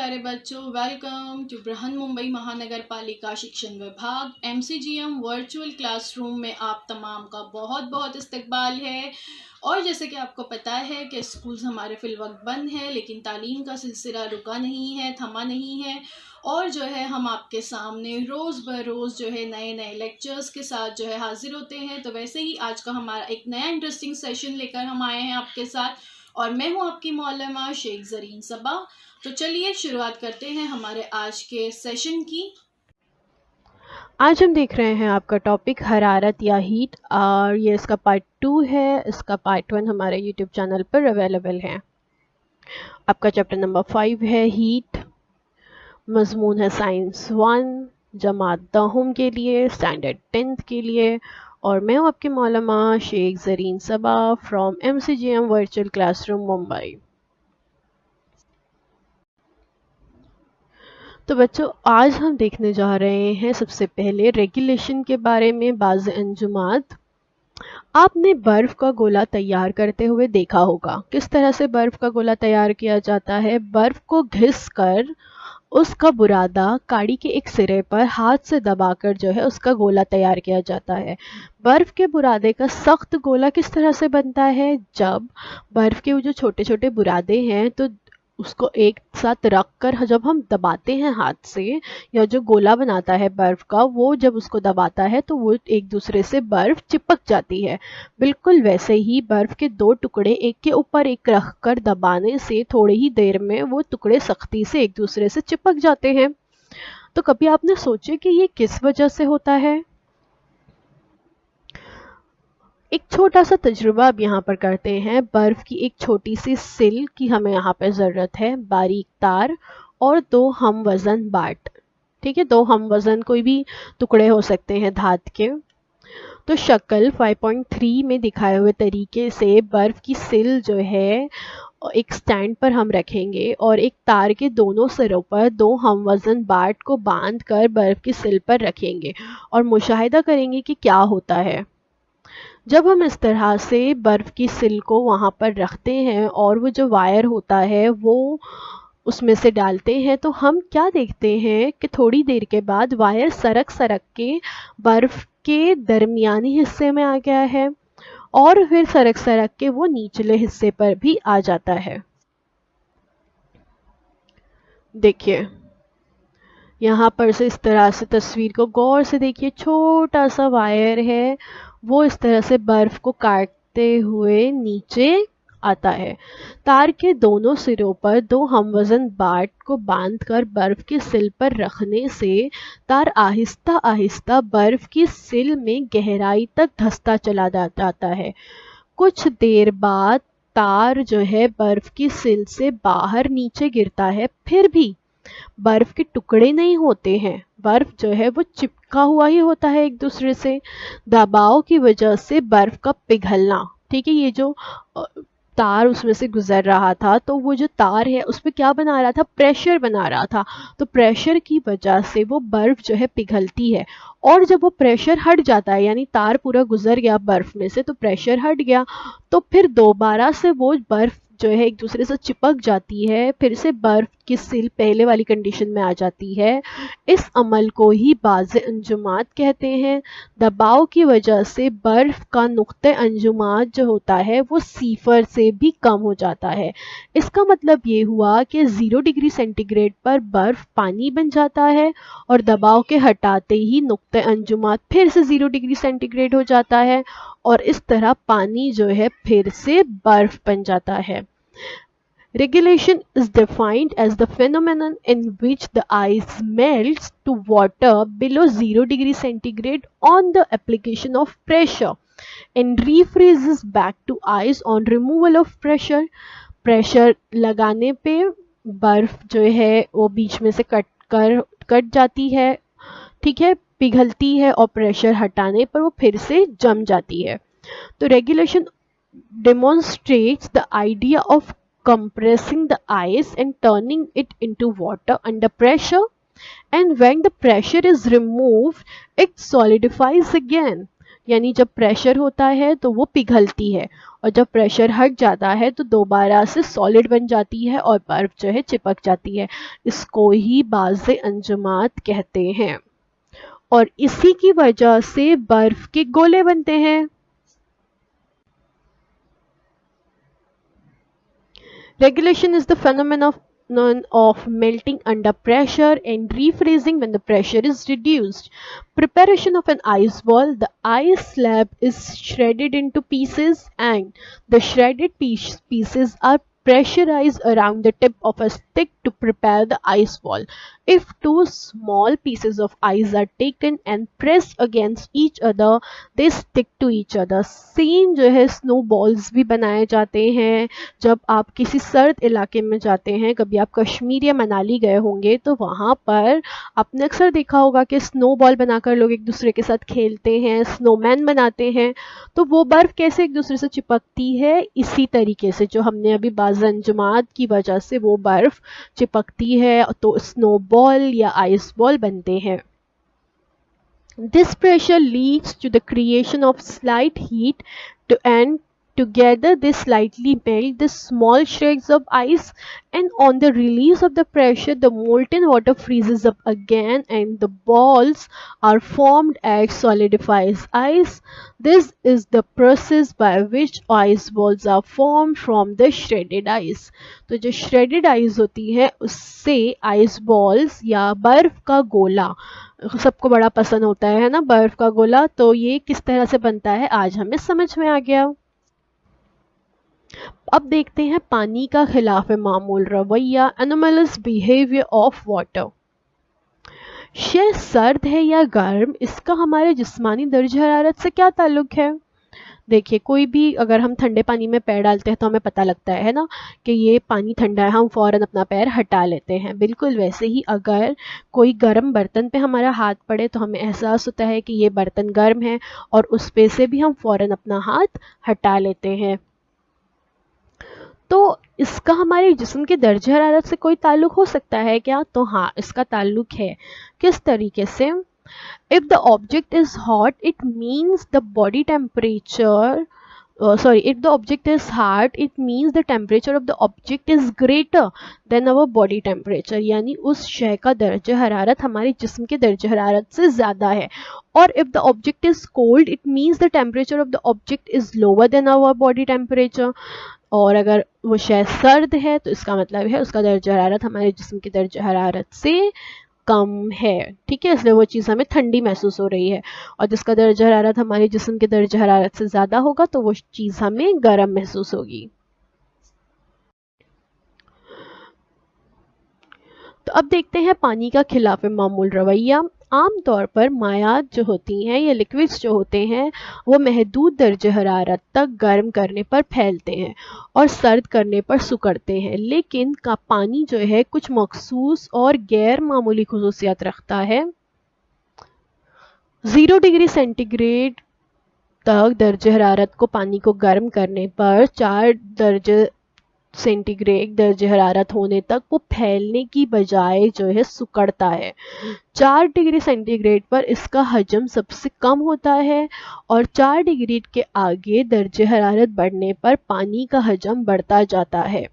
प्यारे बच्चों, welcome to Brihan Mumbai महानगर पालिका शिक्षण विभाग MCGM वर्चुअल क्लासरूम में आप तमाम का बहुत बहुत इस्तकबाल है। और जैसे कि आपको पता है कि स्कूल्स हमारे फिलवक्त बंद है, लेकिन तालीम का सिलसिला रुका नहीं है, थमा नहीं है। और जो है हम आपके सामने रोज़ बरोज़ जो है नए नए लेक्चर्स के साथ जो है हाजिर होते हैं। तो वैसे ही आज का हमारा एक नया इंटरेस्टिंग सेशन लेकर हम आए हैं आपके साथ, और मैं हूँ आपकी मौलमा शेख ज़रीन सबा। तो चलिए शुरुआत करते हैं हमारे आज के सेशन की। आज हम देख रहे हैं आपका टॉपिक हरारत या हीट, और ये इसका पार्ट 2 है। इसका पार्ट 1 हमारे यूट्यूब चैनल पर अवेलेबल है। आपका चैप्टर नंबर 5 है हीट। मजमून है साइंस 1 जमात दहम के लिए, स्टैंडर्ड 10th के लिए। और मैं हूँ आपकी मौलमा Sheikh Zareen Saba from MCGM virtual classroom Mumbai. तो बच्चों, आज हम देखने जा रहे हैं सबसे पहले रेगुलेशन के बारे में। बाज़ अंजुमात, आपने बर्फ का गोला तैयार करते हुए देखा होगा। किस तरह से बर्फ का गोला तैयार किया जाता है? बर्फ को घिस कर उसका बुरादा काड़ी के एक सिरे पर हाथ से दबाकर जो है उसका गोला तैयार किया जाता है। बर्फ के बुरादे का सख्त गोला किस तरह से बनता है? जब बर्फ के वो जो छोटे छोटे बुरादे हैं तो उसको एक साथ रख कर जब हम दबाते हैं हाथ से, या जो गोला बनाता है बर्फ का, वो जब उसको दबाता है तो वो एक दूसरे से बर्फ चिपक जाती है। बिल्कुल वैसे ही बर्फ के दो टुकड़े एक के ऊपर एक रख कर दबाने से थोड़ी ही देर में वो टुकड़े सख्ती से एक दूसरे से चिपक जाते हैं। तो कभी आपने सोचे कि ये किस वजह से होता है? एक छोटा सा तजुर्बा अब यहाँ पर करते हैं। बर्फ की एक छोटी सी सिल की हमें यहाँ पर ज़रूरत है, बारीक तार और 2 हम वज़न बाट। ठीक है, 2 हम वज़न कोई भी टुकड़े हो सकते हैं धात के। तो शक्ल 5.3 में दिखाए हुए तरीके से बर्फ की सिल जो है एक स्टैंड पर हम रखेंगे और एक तार के दोनों सिरों पर 2 हम वज़न बाट को बांध कर बर्फ की सिल पर रखेंगे और मुशाहिदा करेंगे कि क्या होता है। जब हम इस तरह से बर्फ़ की सिल को वहाँ पर रखते हैं और वो जो वायर होता है वो उसमें से डालते हैं, तो हम क्या देखते हैं कि थोड़ी देर के बाद वायर सरक सरक के बर्फ़ के दरमियानी हिस्से में आ गया है और फिर सरक सरक के वो निचले हिस्से पर भी आ जाता है। देखिए यहाँ पर से इस तरह से तस्वीर को गौर से देखिए। छोटा सा वायर है, वो इस तरह से बर्फ को काटते हुए नीचे आता है। तार के दोनों सिरों पर 2 हम वज़न बाट को बांधकर बर्फ की सिल पर रखने से तार आहिस्ता आहिस्ता बर्फ की सिल में गहराई तक धंसता चला जाता है। कुछ देर बाद तार जो है बर्फ की सिल से बाहर नीचे गिरता है, फिर भी बर्फ के टुकड़े नहीं होते हैं। बर्फ जो है वो चिपका हुआ ही होता है एक दूसरे से। दबाव की वजह से बर्फ का पिघलना, ठीक है, ये जो तार उसमें से गुजर रहा था, तो वो जो तार है उसमें क्या बना रहा था? प्रेशर बना रहा था। तो प्रेशर की वजह से वो बर्फ जो है पिघलती है, और जब वो प्रेशर हट जाता है, यानी तार पूरा गुजर गया बर्फ में से, तो प्रेशर हट गया, तो फिर दोबारा से वो बर्फ जो है एक दूसरे से चिपक जाती है, फिर से बर्फ की सिल पहले वाली कंडीशन में आ जाती है। इस अमल को ही बाज़ अंजुमात कहते हैं। दबाव की वजह से बर्फ का नुक्ते अंजुमात जो होता है वो 0 से भी कम हो जाता है। इसका मतलब ये हुआ कि 0 डिग्री सेंटीग्रेड पर बर्फ पानी बन जाता है और दबाव के हटाते ही नुक्ते अंजुमात फिर से 0 डिग्री सेंटीग्रेड हो जाता है और इस तरह पानी जो है फिर से बर्फ बन जाता है। Regulation is defined as the phenomenon in which the ice melts to water below 0 degree centigrade on the application of pressure and refreezes back to ice on removal of pressure. Pressure लगाने पे बर्फ जो है वो बीच में से cut जाती है, ठीक है, पिघलती है, और प्रेशर हटाने पर वो फिर से जम जाती है। तो regulation demonstrates the idea of compressing the ice and turning it into water under pressure, and when the pressure is removed it solidifies again. یعنی جب پریشر ہوتا ہے تو وہ پگھلتی ہے اور جب پریشر ہٹ جاتا ہے تو دوبارہ سے سالڈ بن جاتی ہے اور برف جو ہے چپک جاتی ہے. اس کو ہی باز انجماد کہتے ہیں اور اسی کی وجہ سے برف کے گولے بنتے ہیں. Regulation is the phenomenon of melting under pressure and refreezing when the pressure is reduced. Preparation of an ice ball. The ice slab is shredded into pieces and the shredded pieces are pressurized around the tip of a stick to prepare the ice ball. If two small pieces of ice are taken and pressed against each other, they stick to each other. Same جو ہے snow balls بھی بنائے جاتے ہیں. جب آپ کسی سرد علاقے میں جاتے ہیں, کبھی آپ کشمیر یا منالی گئے ہوں گے تو وہاں پر آپ نے اکثر دیکھا ہوگا کہ سنو بال بنا کر لوگ ایک دوسرے کے ساتھ کھیلتے ہیں, سنو مین بناتے ہیں. تو وہ برف کیسے ایک دوسرے سے چپکتی ہے؟ اسی طریقے سے جو ہم نے ابھی باز انجماد کی وجہ سے وہ برف چپکتی ہے تو سنو بال یا آئس بال بنتے ہیں. This pressure leads to the creation of slight heat and together they slightly melt the small shreds of ice, and on the release of the pressure the molten water freezes up again and the balls are formed as solidified ice. This is the process by which ice balls are formed from the shredded ice. تو جو shredded ice ہوتی ہے اس سے ice balls یا برف کا گولا سب کو بڑا پسند ہوتا ہے نا, برف کا گولا, تو یہ کس طرح سے بنتا ہے آج ہمیں سمجھ میں آ گیا. اب دیکھتے ہیں پانی کا خلاف معمول رویہ, anomalous behavior of water. شے سرد ہے یا گرم, اس کا ہمارے جسمانی درجہ حرارت سے کیا تعلق ہے؟ دیکھیے کوئی بھی اگر ہم ٹھنڈے پانی میں پیر ڈالتے ہیں تو ہمیں پتہ لگتا ہے نا کہ یہ پانی ٹھنڈا ہے, ہم فوراً اپنا پیر ہٹا لیتے ہیں. بالکل ویسے ہی اگر کوئی گرم برتن پہ ہمارا ہاتھ پڑے تو ہمیں احساس ہوتا ہے کہ یہ برتن گرم ہے اور اس پہ سے بھی ہم فوراً اپنا ہاتھ ہٹا لیتے ہیں. تو اس کا ہمارے جسم کے درجہ حرارت سے کوئی تعلق ہو سکتا ہے کیا؟ تو ہاں, اس کا تعلق ہے. کس طریقے سے؟ If the object is hot, it means the body temperature, if the object is hot, it means the temperature of the object is greater than our body temperature. یعنی اس شے کا درجہ حرارت ہمارے جسم کے درجہ حرارت سے زیادہ ہے. اور if the object is cold, it means the temperature of the object is lower than our body temperature. اور اگر وہ شے سرد ہے تو اس کا مطلب ہے اس کا درجہ حرارت ہمارے جسم کے درجہ حرارت سے کم ہے. ٹھیک ہے, اس لیے وہ چیز ہمیں ٹھنڈی محسوس ہو رہی ہے, اور جس کا درجہ حرارت ہمارے جسم کے درجہ حرارت سے زیادہ ہوگا تو وہ چیز ہمیں گرم محسوس ہوگی. تو اب دیکھتے ہیں پانی کا خلاف معمول رویہ. عام طور پر مائعات جو ہوتی ہیں یا لکوڈز جو ہوتے ہیں وہ محدود درجہ حرارت تک گرم کرنے پر پھیلتے ہیں اور سرد کرنے پر سکڑتے ہیں, لیکن پانی جو ہے کچھ مخصوص اور غیر معمولی خصوصیات رکھتا ہے. 0 ڈگری سینٹی گریڈ تک درجہ حرارت کو پانی کو گرم کرنے پر 4 درجہ سینٹی گریڈ درجہ حرارت ہونے تک وہ پھیلنے کی بجائے جو ہے سکڑتا ہے. 4 ڈگری سینٹی گریڈ پر اس کا حجم سب سے کم ہوتا ہے اور 4 ڈگری کے آگے درجہ حرارت بڑھنے پر پانی کا حجم بڑھتا جاتا ہے.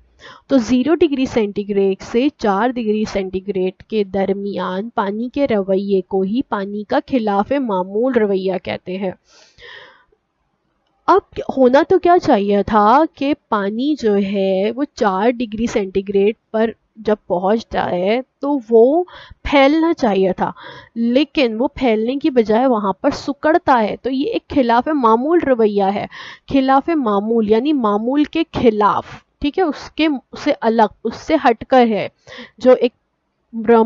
تو 0 ڈگری سینٹی گریڈ سے 4 ڈگری سینٹی گریڈ کے درمیان پانی کے رویے کو ہی پانی کا خلاف معمول رویہ کہتے ہیں. اب ہونا تو کیا چاہیے تھا کہ پانی جو ہے وہ 4 ڈگری سینٹی گریڈ پر جب پہنچ جائے تو وہ پھیلنا چاہیے تھا, لیکن وہ پھیلنے کی بجائے وہاں پر سکڑتا ہے. تو یہ ایک خلاف معمول رویہ ہے. خلاف معمول یعنی معمول کے خلاف, ٹھیک ہے, اس سے الگ, اس سے ہٹ کر ہے. جو ایک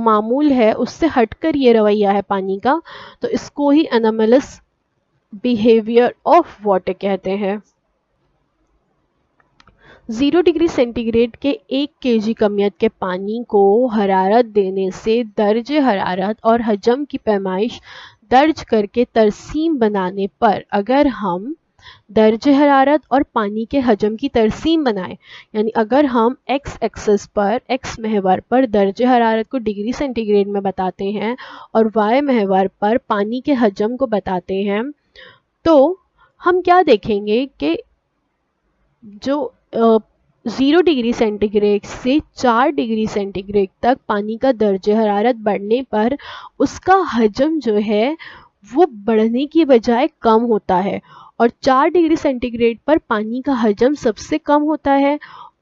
معمول ہے اس سے ہٹ کر یہ رویہ ہے پانی کا, تو اس کو ہی anomalous behavior of water کہتے ہیں. 0 ڈگری سینٹی گریڈ کے 1 kg کمیت کے پانی کو حرارت دینے سے درجہ حرارت اور حجم کی پیمائش درج کر کے ترسیم بنانے پر اگر ہم درجہ حرارت اور پانی کے حجم کی ترسیم بنائیں, یعنی اگر ہم ایکس ایکسس پر ایکس محور پر درجہ حرارت کو ڈگری سینٹی گریڈ میں بتاتے ہیں اور وائی محور پر پانی کے حجم کو بتاتے ہیں, تو ہم کیا دیکھیں گے کہ جو 0 ڈگری سینٹی گریڈ سے 4 ڈگری سینٹی گریڈ تک پانی کا درجہ حرارت بڑھنے پر اس کا حجم جو ہے وہ بڑھنے کی بجائے کم ہوتا ہے، اور 4 ڈگری سینٹی گریڈ پر پانی کا حجم سب سے کم ہوتا ہے،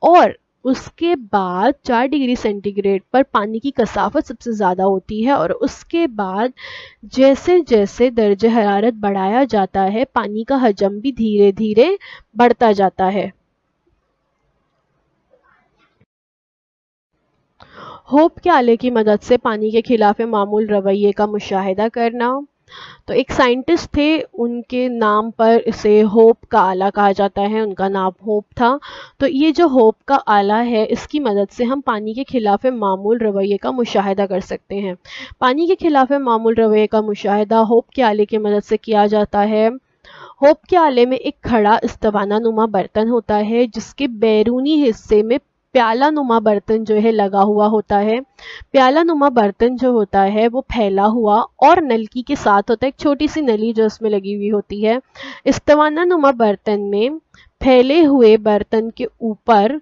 اور اس کے بعد 4 ڈگری سینٹی گریڈ پر پانی کی کثافت سب سے زیادہ ہوتی ہے، اور اس کے بعد جیسے جیسے درجہ حرارت بڑھایا جاتا ہے پانی کا حجم بھی دھیرے دھیرے بڑھتا جاتا ہے۔ ہوپ کے آلے کی مدد سے پانی کے خلاف معمول رویے کا مشاہدہ کرنا۔ تو ایک سائنٹسٹ تھے، ان کے نام پر اسے ہوپ کا آلہ کہا جاتا ہے، ان کا نام ہوپ تھا۔ تو یہ جو ہوپ کا آلہ ہے اس کی مدد سے ہم پانی کے خلاف معمول رویے کا مشاہدہ کر سکتے ہیں۔ پانی کے خلاف معمول رویے کا مشاہدہ ہوپ کے آلے کی مدد سے کیا جاتا ہے۔ ہوپ کے آلے میں ایک کھڑا استوانہ نما برتن ہوتا ہے جس کے بیرونی حصے میں پیالہ نما برتن جو ہے لگا ہوا ہوتا ہے۔ پیالہ نما برتن جو ہوتا ہے وہ پھیلا ہوا اور نلکی کے ساتھ ہوتا ہے، ایک چھوٹی سی نلی جو اس میں لگی ہوئی ہوتی ہے۔ استوانہ نما برتن میں پھیلے ہوئے برتن کے اوپر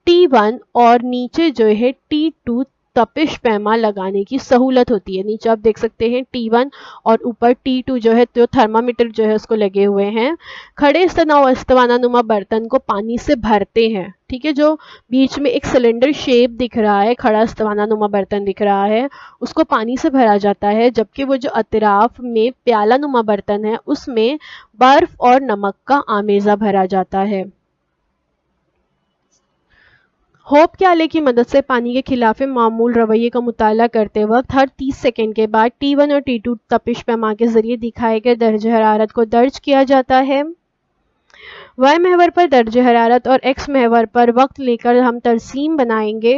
T1 اور نیچے جو ہے T2 تپش پیما لگانے کی سہولت ہوتی ہے۔ نیچے آپ دیکھ سکتے ہیں T1 اور اوپر T2 جو ہے تو تھرمامیٹر جو ہے اس کو لگے ہوئے ہیں۔ کھڑے استوانہ نما برتن کو پانی سے بھرتے ہیں، ٹھیک ہے، جو بیچ میں ایک سلنڈر شیپ دکھ رہا ہے، کھڑا استوانہ نما برتن دکھ رہا ہے، اس کو پانی سے بھرا جاتا ہے، جبکہ وہ جو اطراف میں پیالہ نما برتن ہے اس میں برف اور نمک کا آمیزہ بھرا جاتا ہے۔ ہوپ کے آلے کی مدد سے پانی کے خلاف معمول رویے کا مطالعہ کرتے وقت ہر 30 سیکنڈ کے بعد T1 اور T2 تپش پیما کے ذریعے دکھائے گئے درجہ حرارت کو درج کیا جاتا ہے۔ Y محور پر درجہ حرارت اور X محور پر وقت لے کر ہم ترسیم بنائیں گے۔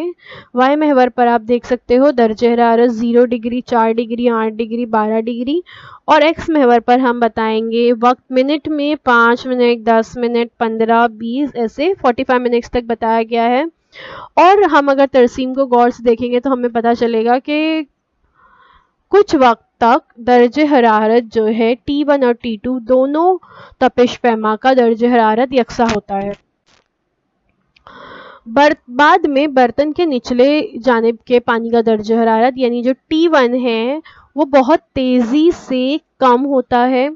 Y محور پر آپ دیکھ سکتے ہو درجہ حرارت 0 ڈگری، 4 ڈگری، 8 ڈگری، 12 ڈگری، اور X محور پر ہم بتائیں گے وقت منٹ میں 5 منٹ، 10 منٹ، 15، 20، ایسے 45 منٹس تک بتایا گیا ہے۔ اور ہم اگر ترسیم کو غور سے دیکھیں گے تو ہمیں پتہ چلے گا کہ کچھ وقت تک درجہ حرارت جو ہے T1 اور T2 دونوں تپش پیما کا درجہ حرارت یکساں ہوتا ہے۔ بعد میں برتن کے نچلے جانب کے پانی کا درجہ حرارت یعنی جو T1 ہے وہ بہت تیزی سے کم ہوتا ہے،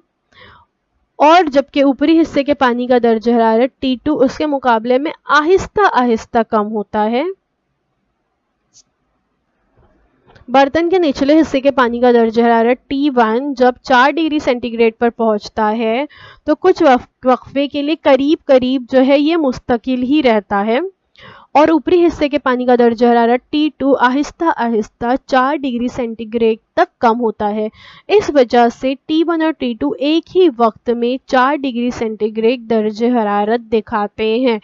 اور جبکہ اوپری حصے کے پانی کا درجہ حرارت T2 اس کے مقابلے میں آہستہ آہستہ کم ہوتا ہے۔ برتن کے نچلے حصے کے پانی کا درجہ حرارت T1 جب 4 ڈگری سینٹی گریڈ پر پہنچتا ہے تو کچھ وقفے کے لیے قریب جو ہے یہ مستقل ہی رہتا ہے، اور اوپری حصے کے پانی کا درجہ حرارت T2 آہستہ آہستہ 4 ڈگری سینٹی گریڈ تک کم ہوتا ہے۔ اس وجہ سے T1 اور T2 ایک ہی وقت میں 4 ڈگری سینٹی گریڈ درجہ حرارت دکھاتے ہیں۔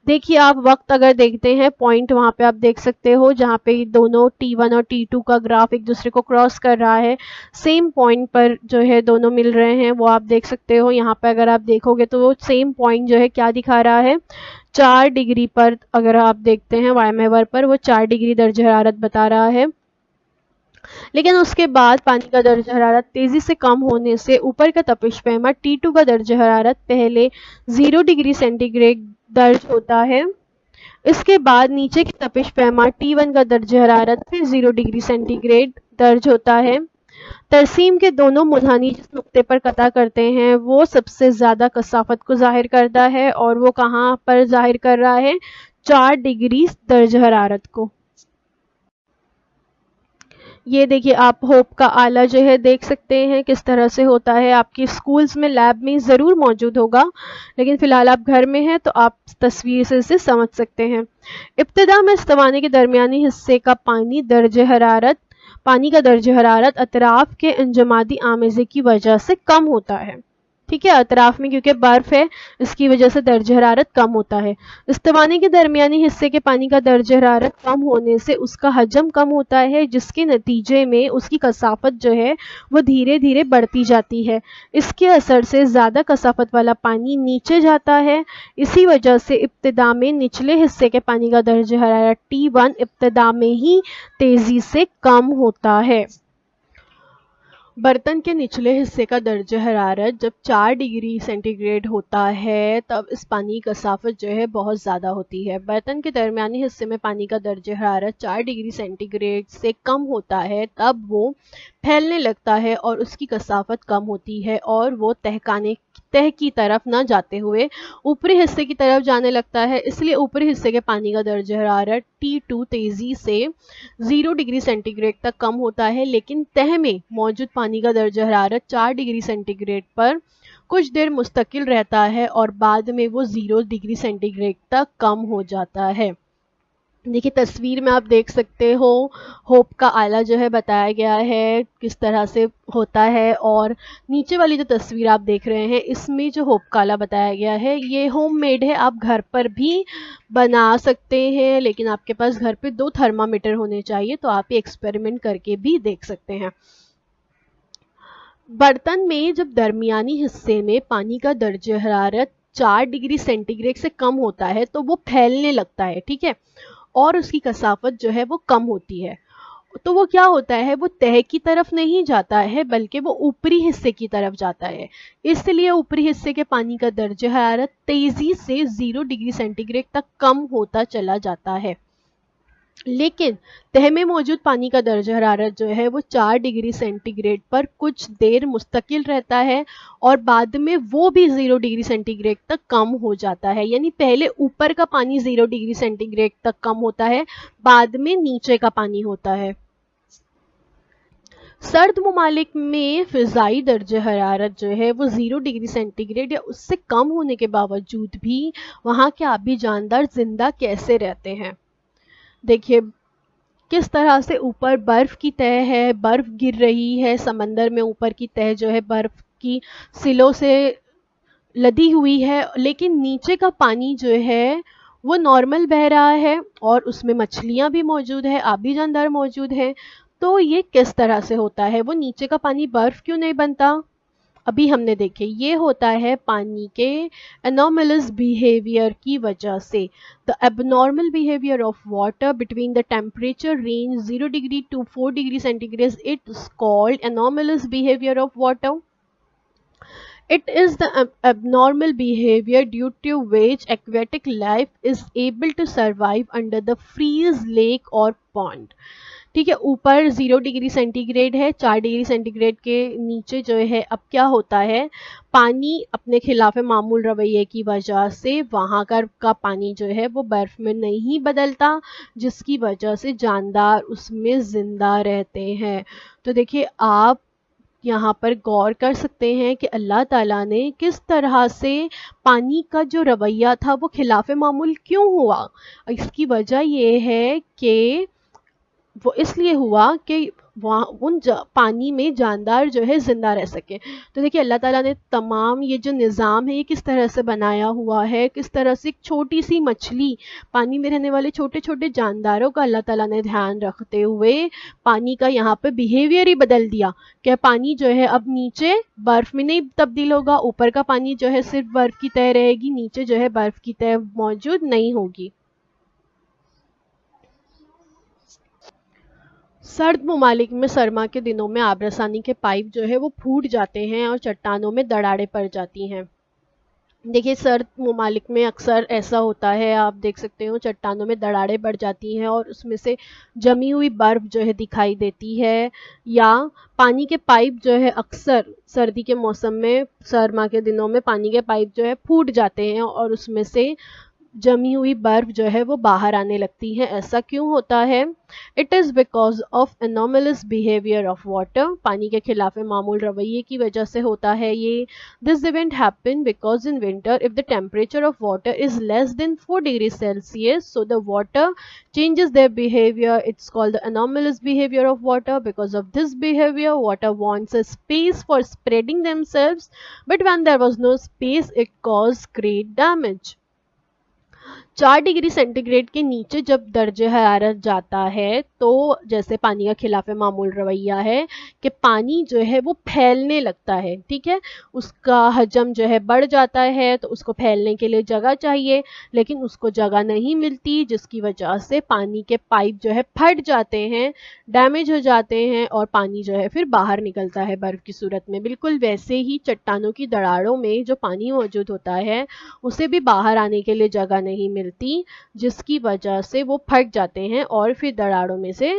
دیکھیے آپ وقت اگر دیکھتے ہیں پوائنٹ وہاں پہ آپ دیکھ سکتے ہو جہاں پہ دونوں T1 اور T2 کا گراف ایک دوسرے کو کراس کر رہا ہے، سیم پوائنٹ پر جو ہے دونوں مل رہے ہیں، وہ آپ دیکھ سکتے ہو۔ یہاں پہ اگر آپ دیکھو گے تو وہ سیم پوائنٹ جو ہے کیا دکھا رہا ہے، 4 ڈگری پر، اگر آپ دیکھتے ہیں Y محور پر وہ 4 ڈگری درجہ حرارت بتا رہا ہے۔ لیکن اس کے بعد پانی کا درجہ حرارت تیزی سے کم ہونے سے اوپر کا تپش پیما T2 کا درجہ حرارت پہلے 0 ڈگری سینٹی گریڈ درج ہوتا ہے، اس کے بعد نیچے کی تپش پیما T1 کا درجہ حرارت پھر 0 ڈگری سینٹی گریڈ درج ہوتا ہے۔ ترسیم کے دونوں منحنی جس نقطے پر قطع کرتے ہیں وہ سب سے زیادہ کثافت کو ظاہر کرتا ہے، اور وہ کہاں پر ظاہر کر رہا ہے، 4 ڈگری درجہ حرارت کو۔ یہ دیکھیے آپ ہوپ کا آلہ جو ہے دیکھ سکتے ہیں کس طرح سے ہوتا ہے، آپ کی سکولز میں لیب میں ضرور موجود ہوگا، لیکن فی الحال آپ گھر میں ہیں تو آپ تصویر سے اسے سمجھ سکتے ہیں۔ ابتدا میں استوانے کے درمیانی حصے کا پانی کا درجہ حرارت اطراف کے انجمادی آمیزے کی وجہ سے کم ہوتا ہے، ٹھیک ہے، اطراف میں کیونکہ برف ہے اس کی وجہ سے درجہ حرارت کم ہوتا ہے۔ استوانے کے درمیانی حصے کے پانی کا درجہ حرارت کم ہونے سے اس کا حجم کم ہوتا ہے، جس کے نتیجے میں اس کی کثافت جو ہے وہ دھیرے دھیرے بڑھتی جاتی ہے۔ اس کے اثر سے زیادہ کثافت والا پانی نیچے جاتا ہے، اسی وجہ سے ابتدا میں نچلے حصے کے پانی کا درجہ حرارت T1 ابتدا میں ہی تیزی سے کم ہوتا ہے۔ बर्तन के निचले हिस्से का दर्ज हरारत जब 4 डिग्री सेंटीग्रेड होता है तब इस पानी की कसाफत जो है बहुत ज़्यादा होती है। बर्तन के दरमियानी हिस्से में पानी का दर्ज हरारत 4 डिग्री सेंटीग्रेड से कम होता है तब वो फैलने लगता है और उसकी कसाफत कम होती है और वो तह की तरफ न जाते हुए ऊपरी हिस्से की तरफ जाने लगता है। इसलिए ऊपरी हिस्से के पानी का दर्ज हरारत T2 तेज़ी से 0 डिग्री सेंटीग्रेड तक कम होता है, लेकिन तह में मौजूद पानी का दर्ज हरारत 4 डिग्री सेंटीग्रेड पर कुछ देर मुस्तकिल रहता है और बाद में वो 0 डिग्री सेंटीग्रेड तक कम हो जाता है। देखिए तस्वीर में आप देख सकते हो होप का आला जो है बताया गया है किस तरह से होता है, और नीचे वाली जो तस्वीर आप देख रहे हैं इसमें जो होप का आला बताया गया है ये होम मेड है, आप घर पर भी बना सकते हैं, लेकिन आपके पास घर पे 2 थर्मामीटर होने चाहिए, तो आप ये एक्सपेरिमेंट करके भी देख सकते हैं। बर्तन में जब दरमियानी हिस्से में पानी का दर्ज हरारत 4 डिग्री सेंटीग्रेड से कम होता है तो वो फैलने लगता है, ठीक है, और उसकी कसाफत जो है वो कम होती है। तो वो क्या होता है, वो तह की तरफ नहीं जाता है बल्कि वो ऊपरी हिस्से की तरफ जाता है। इसलिए ऊपरी हिस्से के पानी का दर्ज हरारत तेजी से 0 डिग्री सेंटीग्रेड तक कम होता चला जाता है, लेकिन तह में मौजूद पानी का दर्ज हरारत जो है वो 4 डिग्री सेंटीग्रेड पर कुछ देर मुस्तकिल रहता है और बाद में वो भी 0 डिग्री सेंटीग्रेड तक कम हो जाता है। यानी पहले ऊपर का पानी 0 डिग्री सेंटीग्रेड तक कम होता है, बाद में नीचे का पानी होता है। सर्द ममालिक में फ़िज़ाई दर्ज हरारत जो है वो 0 डिग्री सेंटीग्रेड या उससे कम होने के बावजूद भी वहाँ के आबी जानदार जिंदा कैसे रहते हैं। देखिए किस तरह से ऊपर बर्फ़ की तह है, बर्फ़ गिर रही है, समंदर में ऊपर की तह जो है बर्फ़ की सिलों से लदी हुई है, लेकिन नीचे का पानी जो है वो नॉर्मल बह रहा है और उसमें मछलियाँ भी मौजूद है, आबी जानदार मौजूद है। तो ये किस तरह से होता है, वो नीचे का पानी बर्फ़ क्यों नहीं बनता? अभी हमने देखे ये होता है पानी के एनोमलस बिहेवियर की वजह से। The abnormal behaviour of water between the temperature range 0 degree to 4 degree centigrade it's called anomalous behaviour of water. It is the abnormal behavior due to which aquatic life is able to survive under the freeze lake or pond. ठीक है, ऊपर 0 degree centigrade है, 4 degree centigrade के नीचे जो है अब क्या होता है, पानी अपने खिलाफ मामूल रवैये की वजह से वहाँ का पानी जो है वो बर्फ़ में नहीं बदलता, जिसकी वजह से जानदार उसमें ज़िंदा रहते हैं। तो देखिए आप यहाँ पर गौर कर सकते हैं कि अल्लाह ताला ने किस तरह से पानी का जो रवैया था वो खिलाफ मामूल क्यों हुआ। इसकी वजह ये है कि वो इसलिए हुआ कि वहाँ पानी में जानदार जो है ज़िंदा रह सके। तो देखिए अल्लाह ताला ने तमाम ये जो निज़ाम है ये किस तरह से बनाया हुआ है, किस तरह से एक छोटी सी मछली, पानी में रहने वाले छोटे छोटे जानदारों का अल्लाह ताला ने ध्यान रखते हुए पानी का यहाँ पे बिहेवियर ही बदल दिया कि पानी जो है अब नीचे बर्फ़ में नहीं तब्दील होगा, ऊपर का पानी जो है सिर्फ बर्फ़ की तह रहेगी, नीचे जो है बर्फ़ की तह मौजूद नहीं होगी। सर्द ममालिक में सरमा के दिनों में आबरसानी के पाइप जो है वो फूट जाते हैं और चट्टानों में दरारें पड़ जाती हैं। देखिए सर्द ममालिक में अक्सर ऐसा होता है, आप देख सकते हो चट्टानों में दरारें पड़ जाती हैं और उसमें से जमी हुई बर्फ़ जो है दिखाई देती है, या पानी के पाइप जो है अक्सर सर्दी के मौसम में सरमा के दिनों में पानी के पाइप जो है फूट जाते हैं और उसमें से जमी हुई बर्फ़ जो है वो बाहर आने लगती है। ऐसा क्यों होता है? It is because of anomalous behaviour of water, पानी के खिलाफ मामूल रवैये की वजह से होता है ये। This event happen because in winter if the temperature of water is less than 4 degree Celsius so the water changes their behavior. It's called the anomalous behavior of water. Because of this behavior, water wants a space for spreading themselves, but when there was no space, it caused great damage. 4 degree centigrade के नीचे जब दर्जे हरारत जाता है तो जैसे पानी का खिलाफ मामूल रवैया है कि पानी जो है वो फैलने लगता है, ठीक है, उसका हजम जो है बढ़ जाता है, तो उसको फैलने के लिए जगह चाहिए, लेकिन उसको जगह नहीं मिलती, जिसकी वजह से पानी के पाइप जो है फट जाते हैं, डैमेज हो जाते हैं और पानी जो है फिर बाहर निकलता है बर्फ़ की सूरत में। बिल्कुल वैसे ही चट्टानों की दरारों में जो पानी मौजूद होता है उसे भी बाहर आने के लिए जगह नहीं मिलती, जिसकी वजह से वो फट जाते हैं और फिर दरारों में से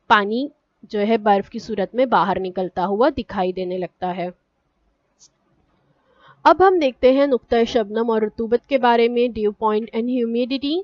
पानी जो है बर्फ की सूरत में बाहर निकलता हुआ दिखाई देने लगता है। अब हम देखते हैं नुक्ता शबनम और रतूबत के बारे में, ड्यू पॉइंट एंड ह्यूमिडिटी।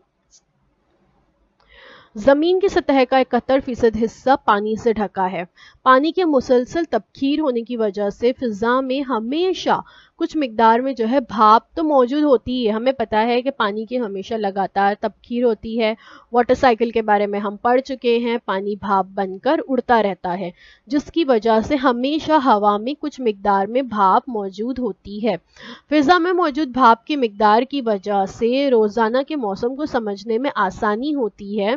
जमीन की सतह का 71% हिस्सा पानी से ढका है। पानी के मुसलसल तबखीर होने की वजह से फिजा में हमेशा कुछ मिकदार में जो है भाप तो मौजूद होती है। हमें पता है कि पानी की हमेशा लगातार तबखीर होती है। वाटर साइकिल के बारे में हम पढ़ चुके हैं, पानी भाप बनकर उड़ता रहता है, जिसकी वजह से हमेशा हवा में कुछ मिकदार में भाप मौजूद होती है। फिजा में मौजूद भाप की मिकदार की वजह से रोज़ाना के मौसम को समझने में आसानी होती है।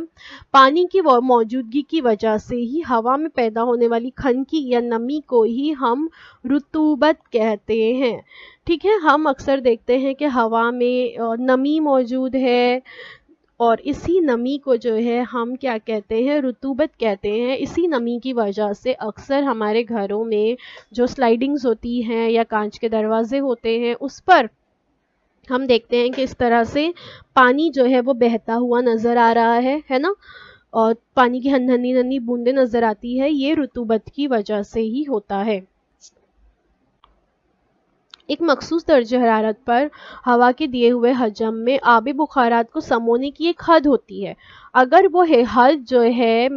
पानी की मौजूदगी की वजह से ही हवा में पैदा होने वाली खनकी या नमी को ही हम रुतूबत कहते हैं, ठीक है। हम अक्सर देखते हैं कि हवा में नमी मौजूद है और इसी नमी को जो है हम क्या कहते हैं, रुतूबत कहते हैं। इसी नमी की वजह से अक्सर हमारे घरों में जो स्लाइडिंग्स होती हैं या कांच के दरवाजे होते हैं उस पर हम देखते हैं कि इस तरह से पानी जो है वो बहता हुआ नज़र आ रहा है ना, और पानी की नन्ही नन्ही बूंदें नज़र आती है। ये रुतूबत की वजह से ही होता है। एक मखसूस दर्जे हरारत पर हवा के दिए हुए हजम में आबी बुखारात को समोने की एक हद होती है। अगर वो हद जो है,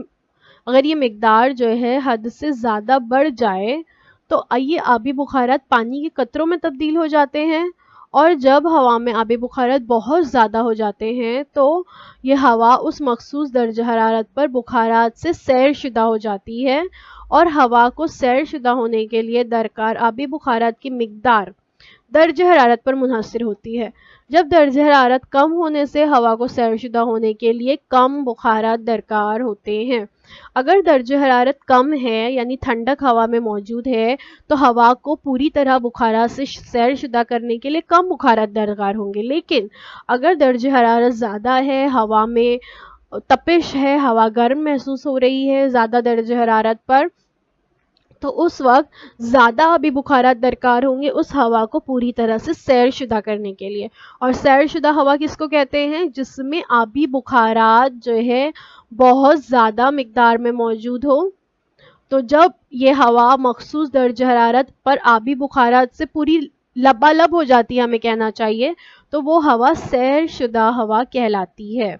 अगर ये मिकदार जो है हद से ज़्यादा बढ़ जाए तो ये आबी बुखारात पानी के कतरों में तब्दील हो जाते हैं, और जब हवा में आबी बुखारात बहुत ज़्यादा हो जाते हैं तो ये हवा उस मखसूस दर्जे हरारत पर बुखारात से सैरशुदा हो जाती है, और हवा को सैरशुदा होने के लिए दरकार आबी बुखारात की मिकदार दर्जे हरारत पर मुनहसर होती है। जब दर्जे हरारत कम होने से हवा को सैरशुदा होने के लिए कम बुखारात दरकार होते हैं। अगर दर्जे हरारत कम है यानी ठंडक हवा में मौजूद है तो हवा को पूरी तरह बुखारात से सैरशुदा करने के लिए कम बुखारात दरकार होंगे। लेकिन अगर दर्जे हरारत ज़्यादा है, हवा में तपिश है, हवा गर्म महसूस हो रही है ज़्यादा दर्जे हरारत पर, तो उस वक्त ज़्यादा आबी बुखारात दरकार होंगे उस हवा को पूरी तरह से सैरशुदा करने के लिए। और सैरशुदा हवा किसको कहते हैं? जिसमें आबी बुखारात जो है बहुत ज़्यादा मिकदार में मौजूद हो। तो जब ये हवा मखसूस दर्जे हरारत पर आबी बुखारात से पूरी लबालब हो जाती है, हमें कहना चाहिए, तो वो हवा सैरशुदा हवा कहलाती है।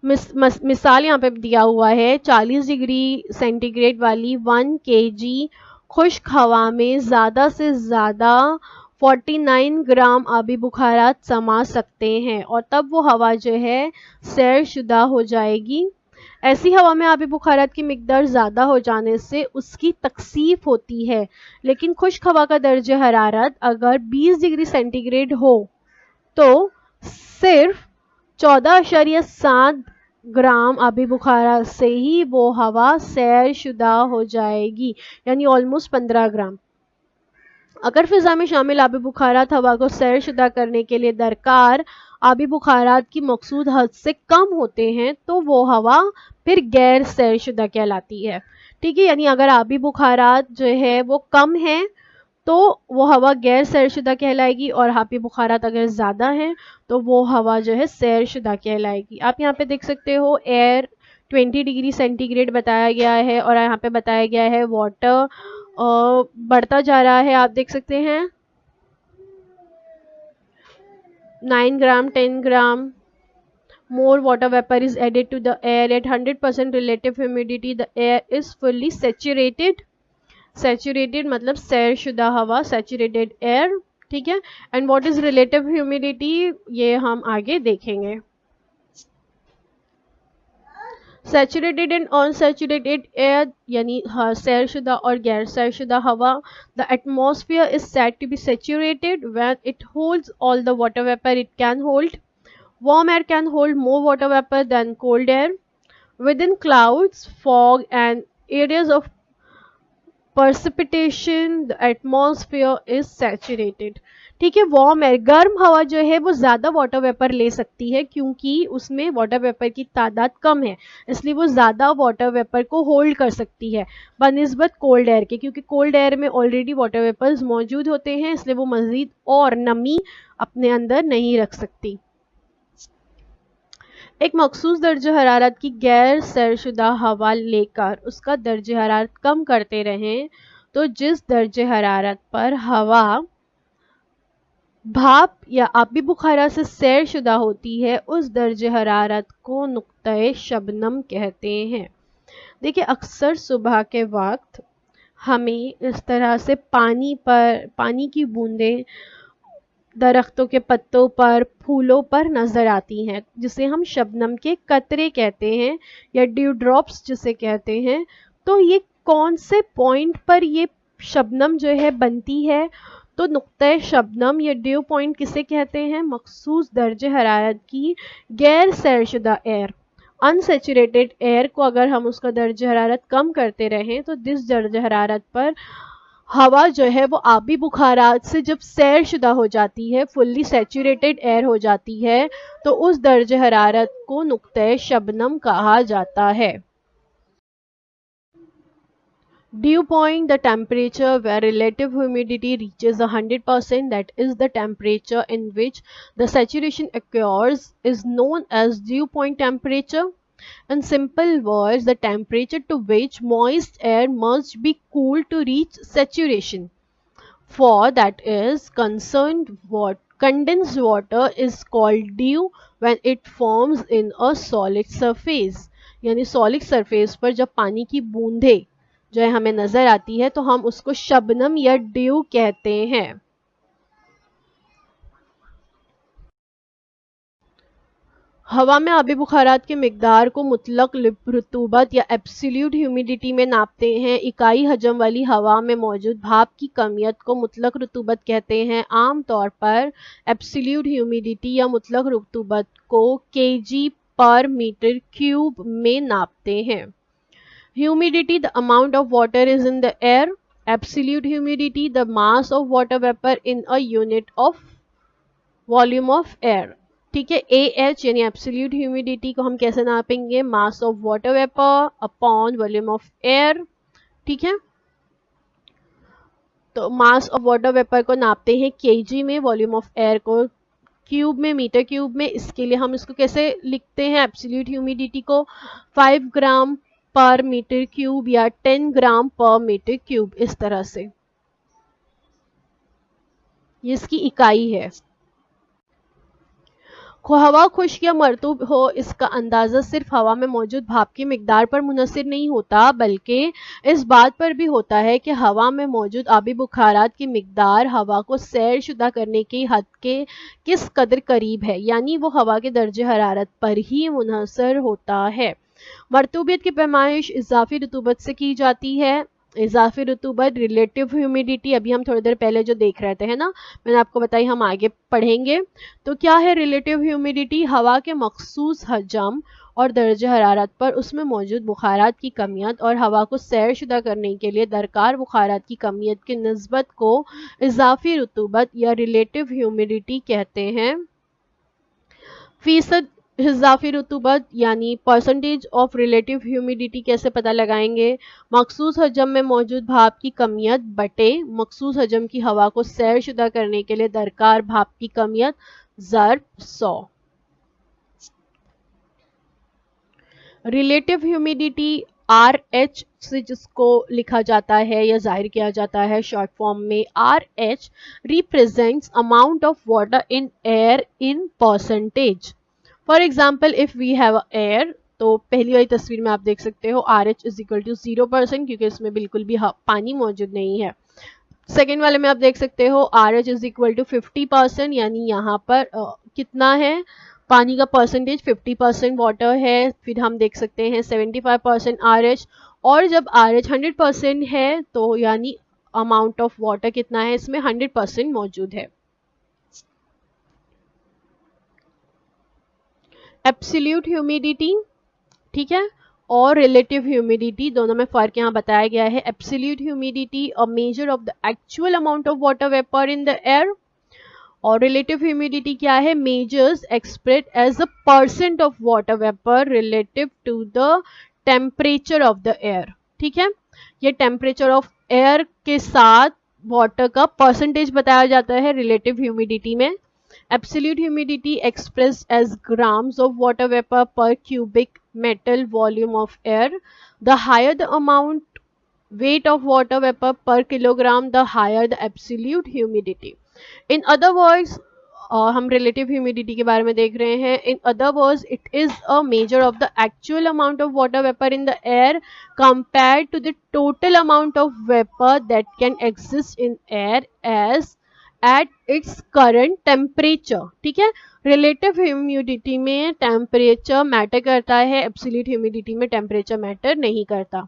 मिसाल यहाँ पे दिया हुआ है, 40 डिग्री सेंटीग्रेड वाली 1 kg खुश्क हवा में ज़्यादा से ज़्यादा 49 ग्राम आबी बुखारात समा सकते हैं और तब वो हवा जो है सैरशुदा हो जाएगी। ऐसी हवा में आबी बुखारात की मिकदार ज़्यादा हो जाने से उसकी तकसीफ होती है, लेकिन खुश्क हवा का दर्जे हरारत अगर 20 डिग्री सेंटीग्रेड हो तो सिर्फ 14.7 ग्राम आबी बुखारात से ही वो हवा सैरशुदा हो जाएगी, यानी ऑलमोस्ट 15 ग्राम। अगर फिजा में शामिल आबी बुखारात हवा को सैरशुदा करने के लिए दरकार आबी बुखारात की मकसूद हद से कम होते हैं तो वो हवा फिर गैर सैरशुदा कहलाती है, ठीक है। यानी अगर आबी बुखारात जो है वो कम है तो वो हवा गैर सैरशुदा कहलाएगी, और आबी बुखारात अगर ज़्यादा हैं तो वो हवा जो है सैरशुदा कहलाएगी। आप यहाँ पे देख सकते हो एयर 20 डिग्री सेंटीग्रेड बताया गया है और यहाँ पे बताया गया है वाटर बढ़ता जा रहा है। आप देख सकते हैं 9 ग्राम 10 ग्राम more water vapor is added to the air at 100% relative humidity. The air is fully saturated. Saturated मतलब सैरशुदा हवा, saturated air, ठीक है। And what is relative humidity, ये हम आगे देखेंगे। سیچوریٹڈ اینڈ انسیچوریٹڈ ایئر یعنی سیر شدہ اور غیر سیر شدہ ہوا. The atmosphere is said to be saturated when it holds all the water vapour it can hold. Warm air can hold more water vapor than cold air. Within clouds, fog and areas of precipitation, the atmosphere is saturated. ٹھیک ہے. Warm year گرم ہوا جو ہے وہ زیادہ water viper لے سکتی ہے کیونکہ اس میں واٹر ویپر کی تعداد کم ہے, اس لیے وہ زیادہ واٹر ویپر کو ہولڈ کر سکتی ہے بنسبت کولڈ ایئر کے, کیونکہ کولڈ ایئر میں آلریڈی واٹر ویپرز موجود ہوتے ہیں, اس لیے وہ مزید اور نمی اپنے اندر نہیں رکھ سکتی. ایک مخصوص درجہ حرارت کی غیر سیر شدہ ہوا لے کر اس کا درجہ حرارت کم کرتے رہیں تو جس درجہ حرارت پر ہوا بھاپ یا آبی بخارا سے سیر شدہ ہوتی ہے اس درجہ حرارت کو نقطۂ شبنم کہتے ہیں. دیکھیں اکثر صبح کے وقت ہمیں اس طرح سے پانی کی بوندیں درختوں کے پتوں پر, پھولوں پر نظر آتی ہیں جسے ہم شبنم کے قطرے کہتے ہیں یا ڈیو ڈراپس جسے کہتے ہیں. تو یہ کون سے پوائنٹ پر یہ شبنم جو ہے بنتی ہے؟ تو نقطۂ شبنم یا ڈیو پوائنٹ کسے کہتے ہیں؟ مخصوص درجہ حرارت کی غیر سیر شدہ ایئر, انسیچوریٹڈ ایئر کو اگر ہم اس کا درجہ حرارت کم کرتے رہیں تو جس درجہ حرارت پر ہوا جو ہے وہ آبی بخارات سے جب سیر شدہ ہو جاتی ہے, فلی سیچوریٹڈ ایئر ہو جاتی ہے, تو اس درجہ حرارت کو نقطۂ شبنم کہا جاتا ہے. Dew point, the temperature where relative humidity reaches 100%, that is the temperature in which the saturation occurs, is known as dew point temperature. In simple words, the temperature to which moist air must be cooled to reach saturation. For that is condensed water is called dew when it forms in a solid surface. یعنی solid surface پر جب پانی کی بوندیں جو ہے ہمیں نظر آتی ہے تو ہم اس کو شبنم یا ڈیو کہتے ہیں. ہوا میں آبی بخارات کے مقدار کو مطلق رطوبت یا ایبسلیوٹ ہیومیڈیٹی میں ناپتے ہیں. اکائی حجم والی ہوا میں موجود بھاپ کی کمیت کو مطلق رطوبت کہتے ہیں. عام طور پر ایبسلیوٹ ہیومیڈیٹی یا مطلق رطوبت کو kg پر میٹر کیوب میں ناپتے ہیں. Humidity, the amount of water is in the air. Absolute humidity, the mass of water vapor in a unit of volume of air. ٹھیک ہے. AH یعنی absolute humidity کو ہم کیسے ناپیں گے؟ mass of water vapor upon volume of air. ٹھیک ہے. تو mass of water vapor کو ناپتے ہیں kg میں, volume of air کو کیوب میں, میٹر کیوب میں. اس کے لیے ہم اس کو کیسے لکھتے ہیں absolute humidity کو؟ 5 گرام پر میٹر کیوب یا 10 گرام پر میٹر کیوب, اس طرح سے یہ اس کی اکائی ہے. ہوا خشک یا مرطوب ہو اس کا اندازہ صرف ہوا میں موجود بھاپ کی مقدار پر منحصر نہیں ہوتا بلکہ اس بات پر بھی ہوتا ہے کہ ہوا میں موجود آبی بخارات کی مقدار ہوا کو سیر شدہ کرنے کی حد کے کس قدر قریب ہے, یعنی وہ ہوا کے درجہ حرارت پر ہی منحصر ہوتا ہے. مرطوبیت کی پیمائش اضافی رطوبت سے کی جاتی ہے. اضافی رطوبت ریلیٹیو ہیومیڈیٹی ابھی ہم تھوڑی دیر پہلے جو دیکھ رہے تھے نا, میں نے آپ کو بتائی, ہم آگے پڑھیں گے. تو کیا ہے ریلیٹیو ہیومیڈیٹی؟ ہوا کے مخصوص حجم اور درجہ حرارت پر اس میں موجود بخارات کی کمیت اور ہوا کو سیر شدہ کرنے کے لیے درکار بخارات کی کمیت کی نسبت کو اضافی رطوبت یا ریلیٹیو ہیومیڈیٹی کہتے ہیں. فیصد اضافی رطوبت یعنی پرسنٹیج آف ریلیٹیو ہیومیڈیٹی کیسے پتہ لگائیں گے؟ مخصوص حجم میں موجود بھاپ کی کمیت بٹے مخصوص حجم کی ہوا کو سیر شدہ کرنے کے لیے درکار بھاپ کی کمیت ضرب 100. ریلیٹیو ہیومیڈیٹی RH سے جس کو لکھا جاتا ہے یا ظاہر کیا جاتا ہے شارٹ فارم میں, RH represents amount of water in air in percentage. For example, if we have air, تو پہلی والی تصویر میں آپ دیکھ سکتے ہو RH is equal to 0% کیونکہ اس میں بالکل بھی پانی موجود نہیں ہے. سیکنڈ والے میں آپ دیکھ سکتے ہو RH is equal to 50%, یعنی یہاں پر کتنا ہے पानी का परसेंटेज 50% वाटर है, फिर हम देख सकते हैं 75% RH, और जब RH 100% है तो यानी अमाउंट ऑफ वाटर कितना है, इसमें 100% मौजूद है। एब्सोल्यूट ह्यूमिडिटी, ठीक है, और रिलेटिव ह्यूमिडिटी, दोनों में फर्क यहाँ बताया गया है। Absolute humidity a measure of the actual amount of water vapour in the air, और रिलेटिव ह्यूमिडिटी क्या है, measures express as a percent of water vapour relative to the temperature of the air, ठीक है। ये temperature of air के साथ water का percentage बताया जाता है रिलेटिव ह्यूमिडिटी में। Absolute humidity expressed as grams of water vapor per cubic metal volume of air. The higher the amount weight of water vapor per kilogram, the higher the absolute humidity. In other words, हम relative humidity के बारे में देख रहे हैं. In other words, it is a measure of the actual amount of water vapor in the air compared to the total amount of vapor that can exist in air as at its current temperature, ठीक है। Relative humidity में temperature matter करता है, absolute humidity में temperature matter नहीं करता।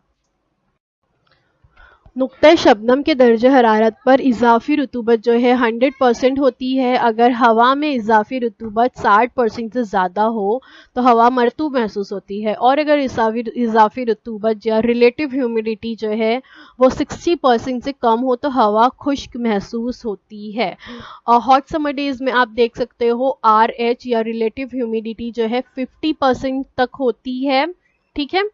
नुक्ता शबनम के दर्जे हरारत पर इजाफी रतूबत जो है 100% होती है। अगर हवा में इजाफी रतूबत 60% से ज़्यादा हो तो हवा मरतूब महसूस होती है, और अगर इजाफी रतूबत या रिलेटिव ह्यूमिडिटी जो है वो 60% से कम हो तो हवा खुश्क महसूस होती है। हॉट समर डेज में आप देख सकते हो RH या रिलेटिव ह्यूमिडिटी जो है 50% तक होती है, ठीक है।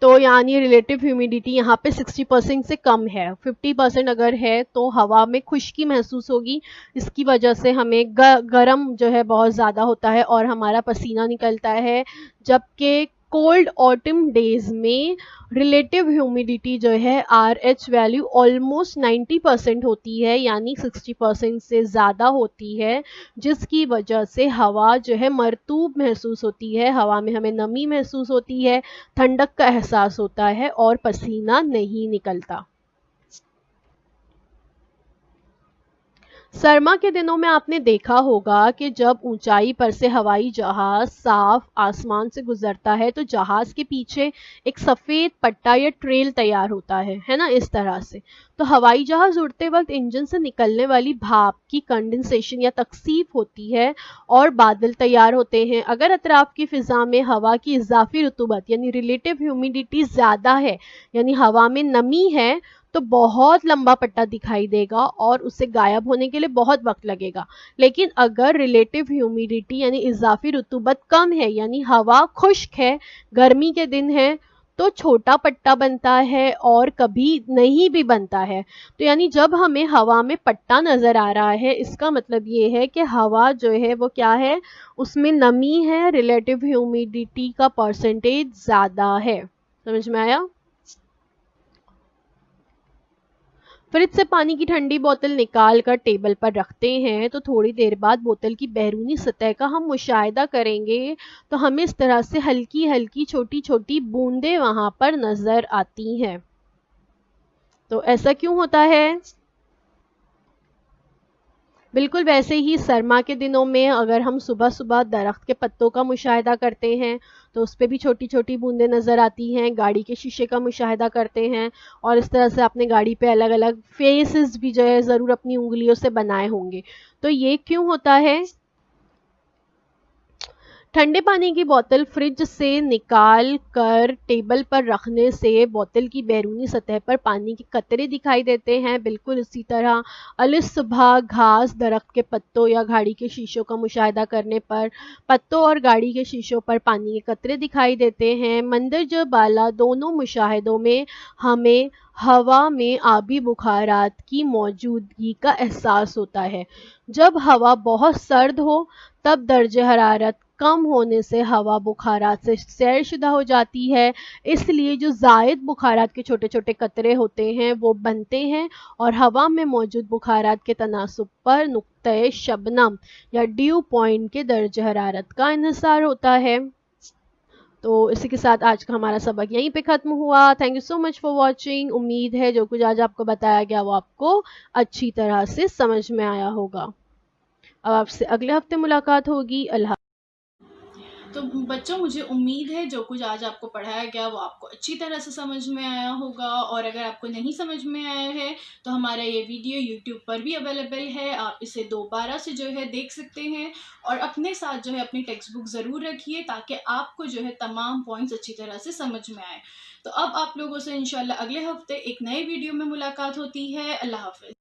तो यानी रिलेटिव ह्यूमिडिटी यहाँ पे 60% से कम है। 50% अगर है तो हवा में खुश्की महसूस होगी, इसकी वजह से हमें गर्म जो है बहुत ज़्यादा होता है और हमारा पसीना निकलता है। जबकि कोल्ड ऑटम डेज में रिलेटिव ह्यूमिडिटी जो है RH वैल्यू ऑलमोस्ट 90% होती है, यानी 60% से ज़्यादा होती है, जिसकी वजह से हवा जो है मरतूब महसूस होती है। हवा में हमें नमी महसूस होती है, ठंडक का एहसास होता है और पसीना नहीं निकलता। सरमा के दिनों में आपने देखा होगा कि जब ऊंचाई पर से हवाई जहाज साफ आसमान से गुजरता है तो जहाज के पीछे एक सफ़ेद पट्टा या ट्रेल तैयार होता है ना, इस तरह से। तो हवाई जहाज उड़ते वक्त इंजन से निकलने वाली भाप की कंडेंसेशन या तकसीफ होती है और बादल तैयार होते हैं। अगर अतराफ की फ़िज़ा में हवा की इजाफी रतूबत यानी रिलेटिव ह्यूमिडिटी ज़्यादा है, यानी हवा में नमी है, तो बहुत लंबा पट्टा दिखाई देगा और उसे गायब होने के लिए बहुत वक्त लगेगा। लेकिन अगर रिलेटिव ह्यूमिडिटी यानी इजाफी रतूबत कम है, यानी हवा खुश्क है, गर्मी के दिन है, तो छोटा पट्टा बनता है और कभी नहीं भी बनता है। तो यानी जब हमें हवा में पट्टा नज़र आ रहा है, इसका मतलब ये है कि हवा जो है वो क्या है, उसमें नमी है, रिलेटिव ह्यूमिडिटी का परसेंटेज ज़्यादा है। समझ में आया? फ्रिज से पानी की ठंडी बोतल निकाल कर टेबल पर रखते हैं तो थोड़ी देर बाद बोतल की बैरूनी सतह का हम मुशाहिदा करेंगे तो हमें इस तरह से हल्की हल्की छोटी छोटी बूंदें वहां पर नजर आती हैं। तो ऐसा क्यों होता है? बिल्कुल वैसे ही सरमा के दिनों में अगर हम सुबह सुबह दरख्त के पत्तों का मुशाहिदा करते हैं तो उस पर भी छोटी छोटी बूंदें नज़र आती हैं। गाड़ी के शीशे का मुशाहिदा करते हैं और इस तरह से अपने गाड़ी पे अलग अलग फेसेस भी जो है ज़रूर अपनी उंगलियों से बनाए होंगे। तो ये क्यों होता है? ठंडे पानी की बोतल फ्रिज से निकाल कर टेबल पर रखने से बोतल की बैरूनी सतह पर पानी के कतरे दिखाई देते हैं। बिल्कुल इसी तरह अलिस सुबह घास, दरख्त के पत्तों या गाड़ी के शीशों का मुशाहिदा करने पर पत्तों और गाड़ी के शीशों पर पानी के कतरे दिखाई देते हैं। मंदरजा बाला दोनों मुशाहिदों में हमें हवा में आबी बुखारात की मौजूदगी का एहसास होता है। जब हवा बहुत सर्द हो तब दर्जे हरारत कम होने से हवा बुखारात से सैरशुदा हो जाती है, इसलिए जो जायद बुखारात के छोटे छोटे कतरे होते हैं वो बनते हैं और हवा में मौजूद बुखारात के तनासुब पर नुक्ते शबनम या ड्यू पॉइंट के दर्जे हरारत का इन्हिसार होता है। तो इसी के साथ आज का हमारा सबक यहीं पे ख़त्म हुआ। Thank you so much for watching. उम्मीद है जो कुछ आज आपको बताया गया वो आपको अच्छी तरह से समझ में आया होगा। اب آپ سے اگلے ہفتے ملاقات ہوگی. اللہ. تو بچوں مجھے امید ہے جو کچھ آج آپ کو پڑھایا گیا وہ آپ کو اچھی طرح سے سمجھ میں آیا ہوگا، اور اگر آپ کو نہیں سمجھ میں آیا ہے تو ہمارا یہ ویڈیو یوٹیوب پر بھی اویلیبل ہے، آپ اسے دوبارہ سے جو ہے دیکھ سکتے ہیں، اور اپنے ساتھ جو ہے اپنی ٹیکسٹ بک ضرور رکھیے تاکہ آپ کو جو ہے تمام پوائنٹس اچھی طرح سے سمجھ میں آئے. تو اب آپ لوگوں سے انشاءاللہ اگلے ہفتے ایک نئے ویڈیو میں ملاقات ہوتی ہے. اللہ حافظ.